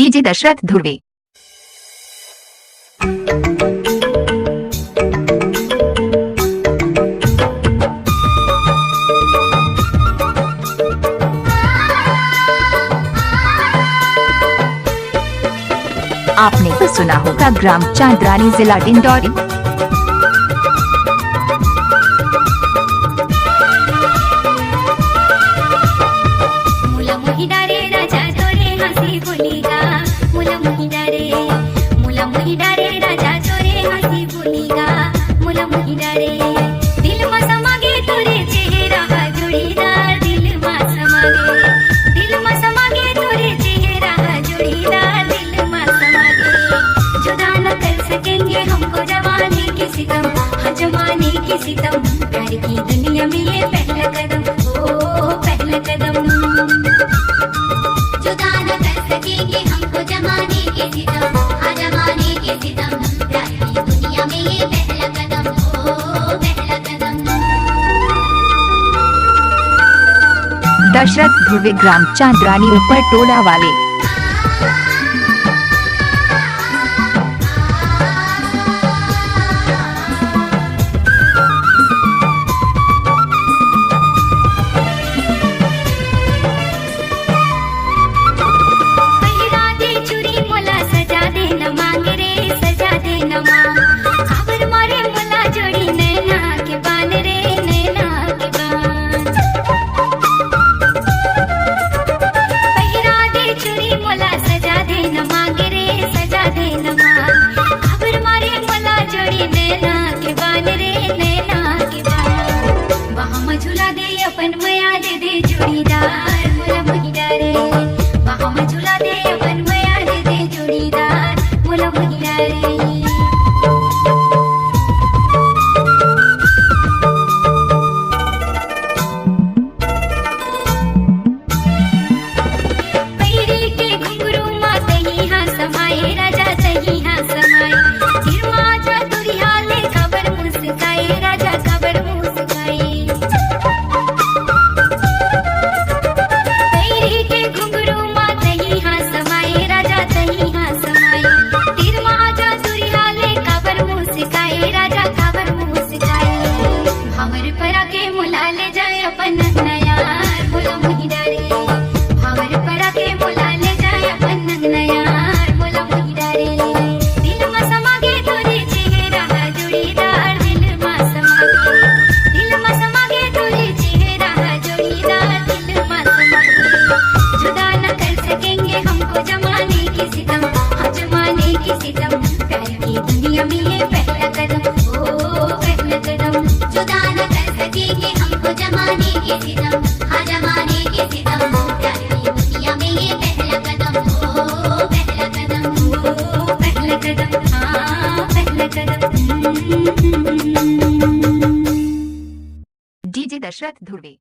DJ Dasharath Dhruve. आपने तो सुना होगा ग्राम चांद्रानी, जिला डिंडौरी। मुला मोही डारे राजा तोरे हंसी बोलीगा, मुला मोही डारे राजा तोरे हंसी बोलीगा, मुला मोही डारे दिल मा समागे तोरे चेहरा हा जोड़ीदार, दिल मा समागे तोरे चेहरा हा जोड़ीदार, दिल मा समागे जुदा न कर सकेंगे हमको जवानी की सितम, हाँ जवानी की सितम, प्यार की दुनिया में ये पहला कदम, ओ पहला कदम। जुदा न कर सकेंगे हमको जमाने के सितम, हाँ जमाने के सितम, प्यार की दुनिया में ये पहला कदम, ओ पहला कदम। दशरथ ध्रुवे, ग्राम चांद्रानी, ऊपर टोला वाले। पहिरा दे चूड़ी मोला सजा दे न मांग रे, सजा दे न मांग, खबर मारे मोला जोड़ी नैना के बान रे, नैना के बान। पहिरा दे चूड़ी मोला सजा दे न मांग रे, सजा दे न मांग, खबर मारे मोला जोड़ी नैना के बान रे, नैना के बान। वहाँ मझुला दे अपन मया दे दे जोड़ीदार, मोला मोही डारे वहाँ मझुला दे अपन मया दे दे जोड़ीदार, मोला मोही डारे। पैरी के घुंघरू मा तही हाँ समाये राजा, तही हाँ समाये सिर मा जा दुरिया ले खबर मुस्काए राजा, खबर मुस्काए। पैरी के घुंघरू मा तही हाँ समाये राजा, तही हाँ समाये सिर मा जा दुरिया ले खबर मुस्काए राजा, खबर मुस्काए। भावर परा के मुला ले जाए अपन नयार, मोला मोही डारे भावर परा के मुला ले जाए अपन नयार, मोला मोही डारे दिल मा समागे तोरे चेहरा हा जोड़ीदार, दिल मा समागे तोरे चेहरा हा जोड़ीदार, दिल मा समागे जुदा न कर सकेंगे हमको जमाने की सितम, हाँ जमाने की सितम, प्यार की दुनिया में ये पहला कदम, ओ पहला कदम। जुदा न कर सकेंगे हमको जमाने की सितम, हाँ जमाने की सितम, प्यार की दुनिया में ये पहला कदम, ओ पहला कदम, ओ पहला कदम, हाँ पहला कदम। डीजे दशरथ ध्रुवे।